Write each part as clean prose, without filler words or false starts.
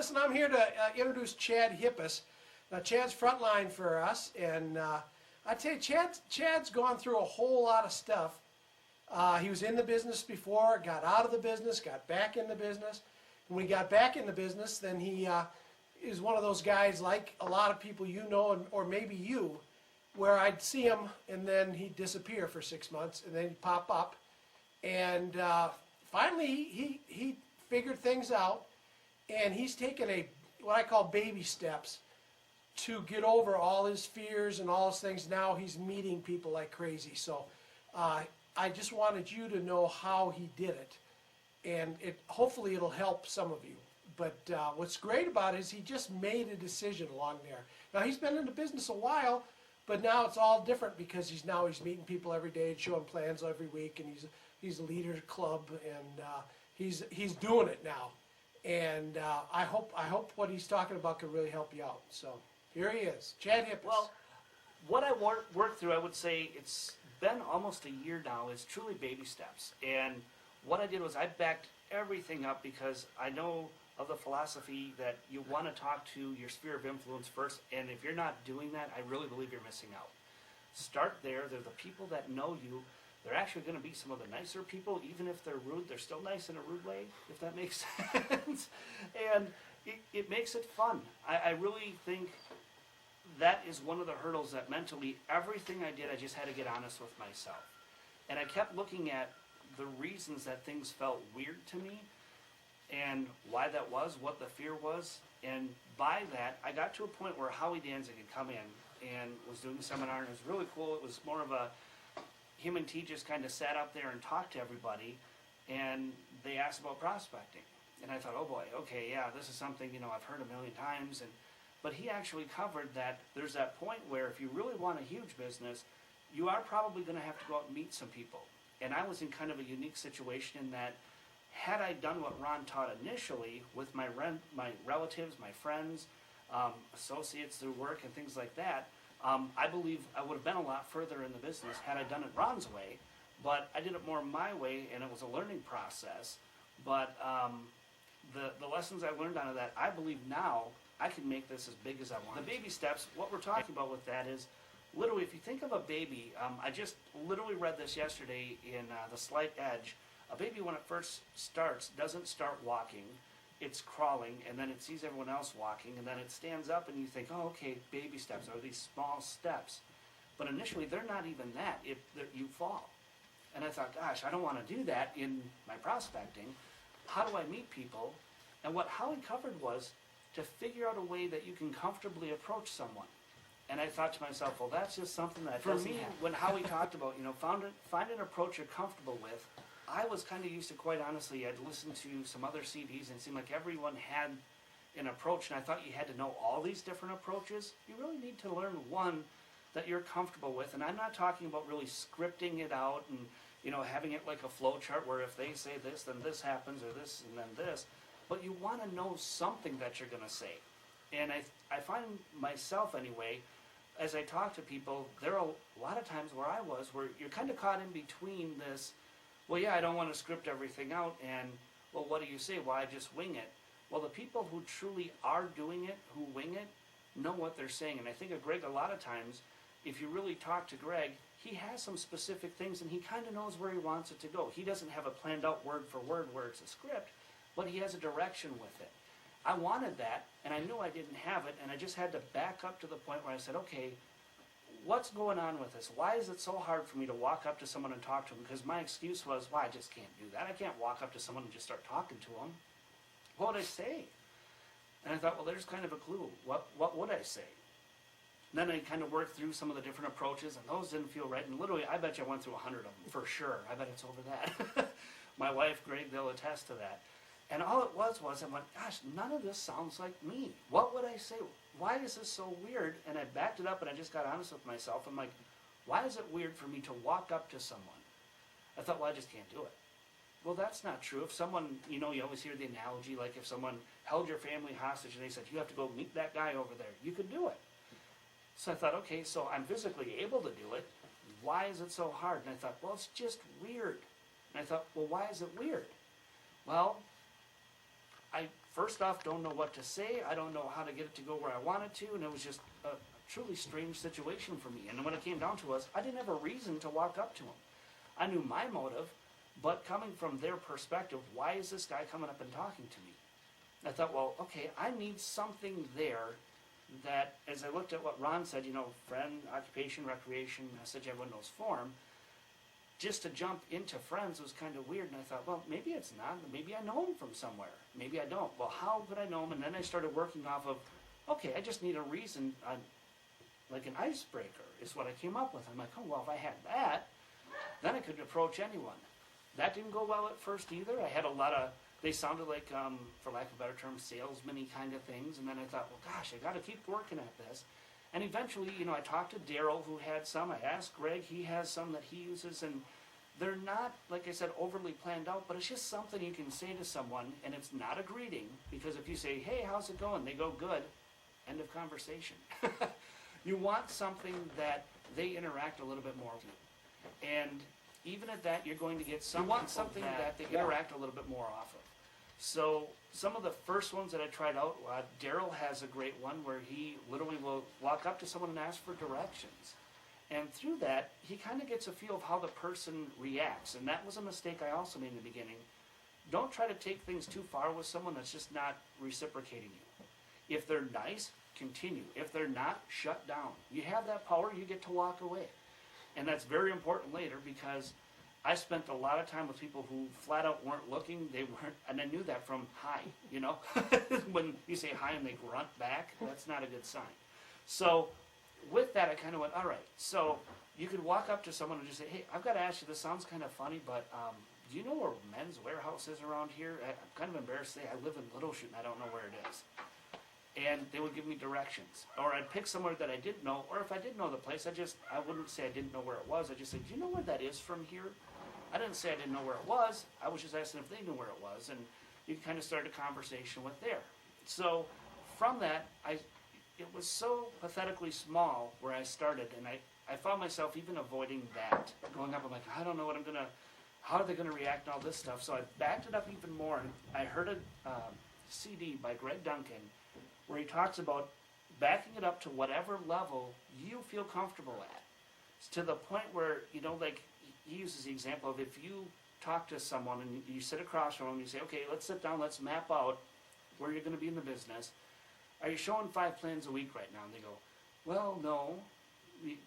Listen, I'm here to introduce Chad Hippus. Now, Chad's frontline for us, and I tell you, Chad's gone through a whole lot of stuff. He was in the business before, got out of the business, got back in the business. And when he got back in the business, then he is one of those guys like a lot of people you know, or maybe you, where I'd see him and then he'd disappear for 6 months and then he'd pop up. And finally he figured things out, and he's taken what I call baby steps to get over all his fears and all his things. Now he's meeting people like crazy. So I just wanted you to know how he did it, and hopefully it'll help some of you. But what's great about it is he just made a decision along there. Now, he's been in the business a while, but now it's all different because he's meeting people every day and showing plans every week, and he's a leader of the club, and he's doing it now. And I hope what he's talking about can really help you out. So here he is, Chad Hippus. Well, what I worked through, I would say it's been almost a year now, is truly baby steps. And what I did was I backed everything up because I know of the philosophy that you want to talk to your sphere of influence first, and if you're not doing that, I really believe you're missing out. Start there. They're the people that know you. They're actually going to be some of the nicer people. Even if they're rude, they're still nice in a rude way, if that makes sense. And it makes it fun. I really think that is one of the hurdles that mentally, everything I did, I just had to get honest with myself. And I kept looking at the reasons that things felt weird to me and why that was, what the fear was. And by that, I got to a point where Howie Danzig had come in and was doing a seminar, and it was really cool. It was more of him and T just kind of sat up there and talked to everybody, and they asked about prospecting. And I thought, oh boy, okay, yeah, this is something, I've heard a million times. But he actually covered that there's that point where if you really want a huge business, you are probably going to have to go out and meet some people. And I was in kind of a unique situation in that had I done what Ron taught initially with my relatives, my friends, associates through work and things like that, I believe I would have been a lot further in the business had I done it Ron's way. But I did it more my way, and it was a learning process. But the lessons I learned out of that, I believe now I can make this as big as I want. The baby steps, what we're talking about with that is, literally, if you think of a baby, I just literally read this yesterday in The Slight Edge. A baby, when it first starts, doesn't start walking. It's crawling, and then it sees everyone else walking, and then it stands up, and you think, oh, okay, baby steps are these small steps. But initially, they're not even that. You fall. And I thought, gosh, I don't want to do that in my prospecting. How do I meet people? And what Howie covered was to figure out a way that you can comfortably approach someone. And I thought to myself, well, that's just something that for me, when Howie talked about, find an approach you're comfortable with, I was kind of used to, quite honestly, I'd listened to some other CDs, and it seemed like everyone had an approach, and I thought you had to know all these different approaches. You really need to learn one that you're comfortable with, and I'm not talking about really scripting it out and, having it like a flow chart where if they say this, then this happens, or this, and then this. But you want to know something that you're going to say. And I find myself, anyway, as I talk to people, there are a lot of times where I was, where you're kind of caught in between this, well, yeah, I don't want to script everything out, and, well, what do you say? Well, I just wing it. Well, the people who truly are doing it, who wing it, know what they're saying. And I think of Greg a lot of times, if you really talk to Greg, he has some specific things, and he kind of knows where he wants it to go. He doesn't have a planned out word for word where it's a script, but he has a direction with it. I wanted that, and I knew I didn't have it, and I just had to back up to the point where I said, okay, what's going on with this? Why is it so hard for me to walk up to someone and talk to them? Because my excuse was, well, I just can't do that. I can't walk up to someone and just start talking to them. What would I say? And I thought, well, there's kind of a clue. What would I say? And then I kind of worked through some of the different approaches, and those didn't feel right. And literally, I bet you I went through 100 of them, for sure. I bet it's over that. My wife, Greg, they'll attest to that. And all it was I went, gosh, none of this sounds like me. What would I say? Why is this so weird? And I backed it up, and I just got honest with myself. I'm like, why is it weird for me to walk up to someone? I thought, well, I just can't do it. Well, that's not true. If someone, you always hear the analogy, like if someone held your family hostage and they said, you have to go meet that guy over there, you could do it. So I thought, okay, so I'm physically able to do it. Why is it so hard? And I thought, well, it's just weird. And I thought, well, why is it weird? Well, I first off, don't know what to say. I don't know how to get it to go where I want it to, and it was just a truly strange situation for me. And when it came down to us, I didn't have a reason to walk up to him. I knew my motive, but coming from their perspective, why is this guy coming up and talking to me? I thought, well, okay, I need something there that, as I looked at what Ron said, friend, occupation, recreation, message, everyone knows form, just to jump into friends was kind of weird. And I thought, well, maybe it's not. Maybe I know him from somewhere. Maybe I don't. Well, how could I know him? And then I started working off of, okay, I just need a reason, like an icebreaker is what I came up with. I'm like, oh, well, if I had that, then I could approach anyone. That didn't go well at first either. I had a lot of, they sounded like, for lack of a better term, salesman-y kind of things. And then I thought, well, gosh, I got to keep working at this. And eventually, I talked to Daryl, who had some. I asked Greg, he has some that he uses. And they're not, like I said, overly planned out, but it's just something you can say to someone, and it's not a greeting. Because if you say, hey, how's it going? They go, good. End of conversation. You want something that they interact a little bit more with you. And even at that, you're going to get some. You want something that they interact a little bit more off of. So some of the first ones that I tried out, Daryl has a great one where he literally will walk up to someone and ask for directions. And through that, he kind of gets a feel of how the person reacts. And that was a mistake I also made in the beginning. Don't try to take things too far with someone that's just not reciprocating you. If they're nice, continue. If they're not, shut down. You have that power, you get to walk away. And that's very important later, because I spent a lot of time with people who flat out weren't looking. They weren't, and I knew that from hi, When you say hi and they grunt back, that's not a good sign. So with that, I kind of went, all right. So you could walk up to someone and just say, hey, I've got to ask you, this sounds kind of funny, but do you know where Men's Warehouse is around here? I'm kind of embarrassed to say I live in Little Chute and I don't know where it is. And they would give me directions. Or I'd pick somewhere that I didn't know, or if I did know the place, I wouldn't say I didn't know where it was. I'd just say, do you know where that is from here? I didn't say I didn't know where it was. I was just asking if they knew where it was. And you kind of start a conversation with there. So from that, it was so pathetically small where I started, and I found myself even avoiding that. Going up, I'm like, I don't know how are they going to react and all this stuff. So I backed it up even more, and I heard a CD by Greg Duncan where he talks about backing it up to whatever level you feel comfortable at. It's to the point where, like he uses the example of if you talk to someone and you sit across from them and you say, okay, let's sit down, let's map out where you're going to be in the business. Are you showing 5 plans a week right now? And they go, well, no.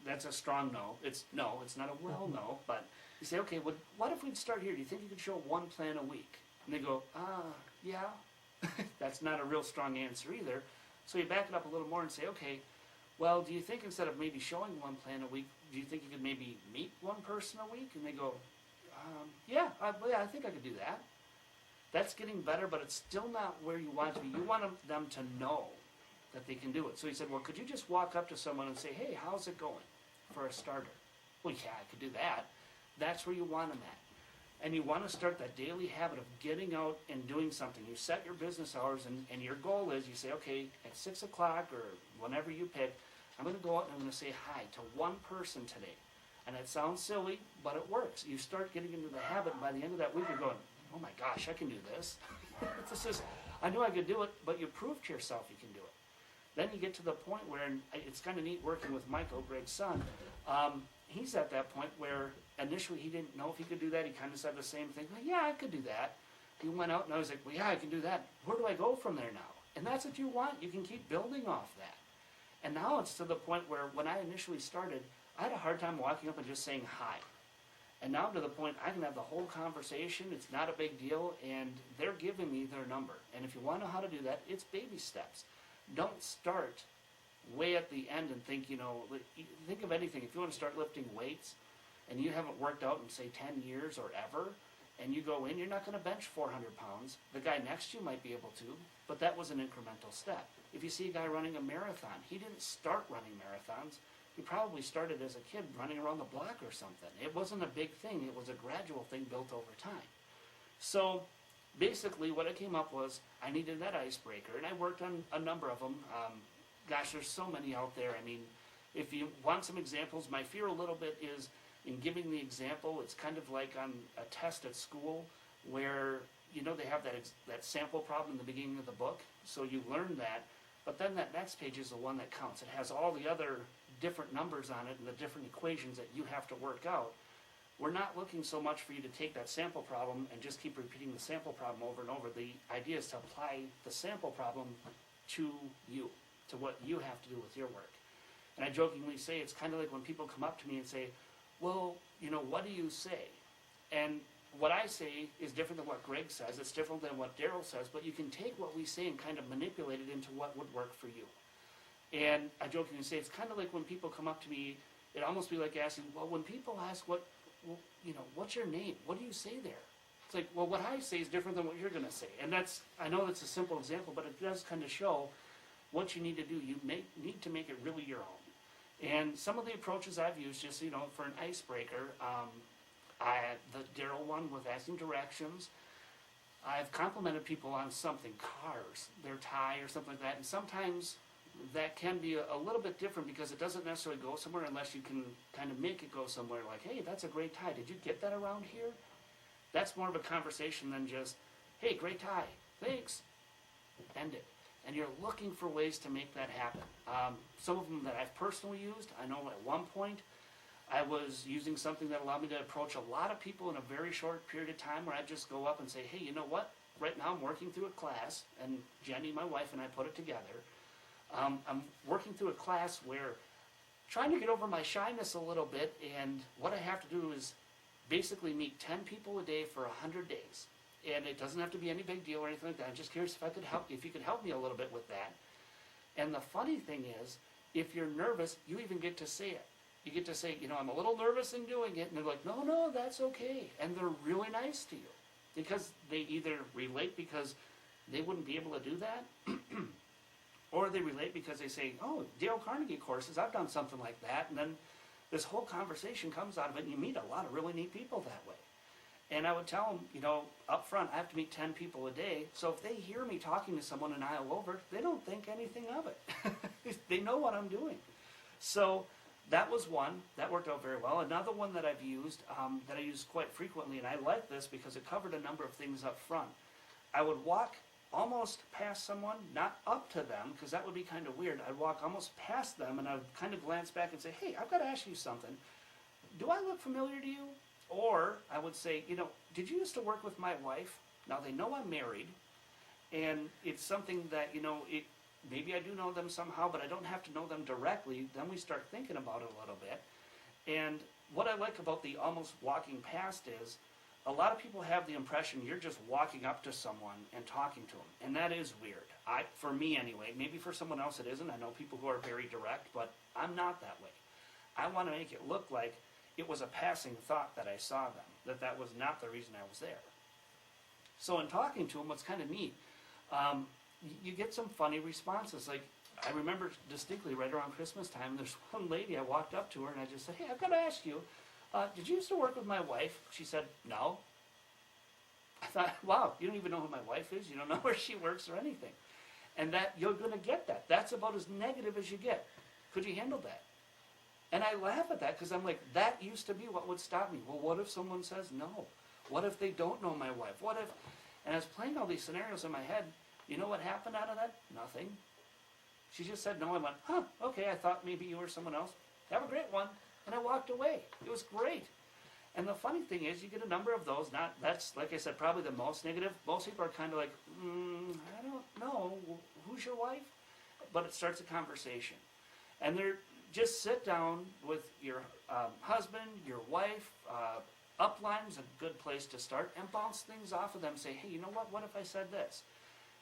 That's a strong no. It's not a well no. But you say, okay, what if we'd start here? Do you think you could show 1 plan a week? And they go, yeah. That's not a real strong answer either. So you back it up a little more and say, okay, well, do you think instead of maybe showing 1 plan a week, do you think you could maybe meet 1 person a week? And they go, yeah, I think I could do that. That's getting better, but it's still not where you want it to be. You want them to know that they can do it. So he said, well, could you just walk up to someone and say, hey, how's it going for a starter? Well, yeah, I could do that. That's where you want them at. And you want to start that daily habit of getting out and doing something. You set your business hours, and your goal is, you say, okay, at 6 o'clock or whenever you pick, I'm going to go out and I'm going to say hi to 1 person today. And it sounds silly, but it works. You start getting into the habit, and by the end of that week, you're going, oh my gosh, I can do this. I knew I could do it, but you prove to yourself you can do it. Then you get to the point where, and it's kind of neat working with Michael, Greg's son. He's at that point where initially he didn't know if he could do that. He kind of said the same thing. Well, yeah, I could do that. He went out and I was like, well, yeah, I can do that. Where do I go from there now? And that's what you want. You can keep building off that. And now it's to the point where when I initially started, I had a hard time walking up and just saying hi. And now to the point I can have the whole conversation. It's not a big deal. And they're giving me their number. And if you want to know how to do that, it's baby steps. Don't start way at the end and think, think of anything. If you want to start lifting weights and you haven't worked out in, say, 10 years or ever, and you go in, you're not going to bench 400 pounds. The guy next to you might be able to, but that was an incremental step. If you see a guy running a marathon, he didn't start running marathons. He probably started as a kid running around the block or something. It wasn't a big thing. It was a gradual thing built over time. So basically what I came up was I needed that icebreaker, and I worked on a number of them. Gosh, there's so many out there. I mean, if you want some examples, my fear a little bit is in giving the example, it's kind of like on a test at school where you know, they have that sample problem in the beginning of the book, so you learn that, but then that next page is the one that counts. It has all the other different numbers on it and the different equations that you have to work out. We're not looking so much for you to take that sample problem and just keep repeating the sample problem over and over. The idea is to apply the sample problem to you, to what you have to do with your work. And I jokingly say it's kind of like when people come up to me and say, well, you know, what do you say? And what I say is different than what Greg says. It's different than what Daryl says, but you can take what we say and kind of manipulate it into what would work for you. And I jokingly say it's kind of like when people come up to me, it'd almost be like asking, well, when people ask well, you know, what's your name? What do you say there? It's like, well, what I say is different than what you're going to say. And that's, I know that's a simple example, but it does kind of show what you need to do. You need to make it really your own. And some of the approaches I've used, just, you know, for an icebreaker, the Daryl one with asking directions, I've complimented people on something, cars, their tie or something like that, and sometimes that can be a little bit different because it doesn't necessarily go somewhere unless you can kind of make it go somewhere like, hey, that's a great tie. Did you get that around here? That's more of a conversation than just, hey, great tie, thanks, end it. And you're looking for ways to make that happen. Some of them that I've personally used, I know at one point I was using something that allowed me to approach a lot of people in a very short period of time where I'd just go up and say, hey, you know what? Right now I'm working through a class, and Jenny, my wife, and I put it together. I'm working through a class where trying to get over my shyness a little bit, and what I have to do is basically meet 10 people a day for 100 days. And it doesn't have to be any big deal or anything like that. I'm just curious if you could help me a little bit with that. And the funny thing is, if you're nervous, you even get to say it. You get to say, you know, I'm a little nervous in doing it, and they're like, no, that's okay. And they're really nice to you because they either relate because they wouldn't be able to do that, or they relate because they say, oh, Dale Carnegie courses, I've done something like that, and then this whole conversation comes out of it, and you meet a lot of really neat people that way. And I would tell them, you know, up front, I have to meet 10 people a day, so if they hear me talking to someone an aisle over, they don't think anything of it. They know what I'm doing. So that was one. That worked out very well. Another one that I've used, that I use quite frequently, and I like this because it covered a number of things up front. I would walk almost past someone, not up to them, because that would be kind of weird. I'd walk almost past them, and I would kind of glance back and say, hey, I've got to ask you something. Do I look familiar to you? Or I would say, you know, did you used to work with my wife? Now they know I'm married, and it's something that, you know, maybe I do know them somehow, but I don't have to know them directly. Then we start thinking about it a little bit. And what I like about the almost walking past is, a lot of people have the impression you're just walking up to someone and talking to them, and that is weird. For me anyway, maybe for someone else it isn't. I know people who are very direct, but I'm not that way. I want to make it look like it was a passing thought that I saw them, that was not the reason I was there. So in talking to them, what's kind of neat, you get some funny responses. Like, I remember distinctly right around Christmas time, there's one lady, I walked up to her and I just said, hey, I've got to ask you, did you used to work with my wife? She said, no. I thought, wow, you don't even know who my wife is? You don't know where she works or anything. And that, you're going to get that. That's about as negative as you get. Could you handle that? And I laugh at that because I'm like, that used to be what would stop me. Well, what if someone says no? What if they don't know my wife? What if, and I was playing all these scenarios in my head. You know what happened out of that? Nothing. She just said no. I went, huh, okay, I thought maybe you were someone else. Have a great one. And I walked away. It was great. And the funny thing is, you get a number of those. That's, like I said, probably the most negative. Most people are kind of like, I don't know. Who's your wife? But it starts a conversation. And they're, just sit down with your husband, your wife. Upline is a good place to start, and bounce things off of them. Say, hey, you know what? What if I said this?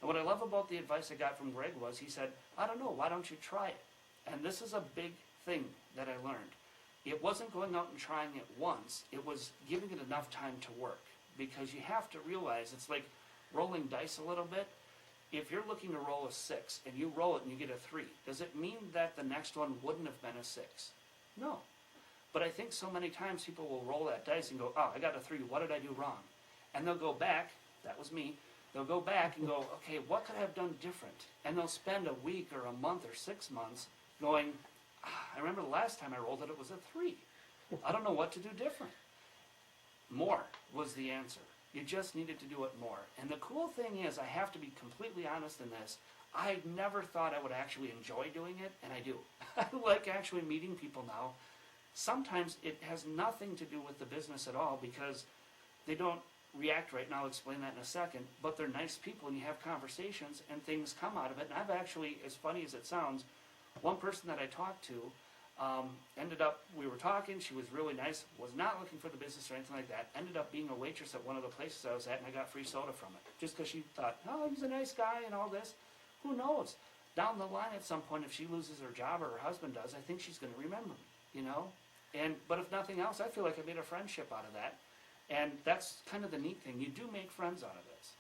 And what I love about the advice I got from Greg was, he said, I don't know, why don't you try it? And this is a big thing that I learned. It wasn't going out and trying it once. It was giving it enough time to work. Because you have to realize, it's like rolling dice a little bit. If you're looking to roll a 6 and you roll it and you get a 3, does it mean that the next one wouldn't have been a 6? No. But I think so many times people will roll that dice and go, oh, I got a 3, what did I do wrong? And they'll go back, that was me, they'll go back and go, okay, what could I have done different? And they'll spend a week or a month or 6 months going, I remember the last time I rolled it, it was a 3. I don't know what to do different. More was the answer. You just needed to do it more. And the cool thing is, I have to be completely honest in this, I never thought I would actually enjoy doing it, and I do. I like actually meeting people now. Sometimes it has nothing to do with the business at all because they don't react right now. I'll explain that in a second. But they're nice people, and you have conversations, and things come out of it. And I've actually, as funny as it sounds, one person that I talked to ended up, we were talking, she was really nice, was not looking for the business or anything like that, ended up being a waitress at one of the places I was at, and I got free soda from it. Just because she thought, oh, he's a nice guy and all this. Who knows? Down the line at some point, if she loses her job or her husband does, I think she's going to remember me, you know? But if nothing else, I feel like I made a friendship out of that. And that's kind of the neat thing. You do make friends out of this.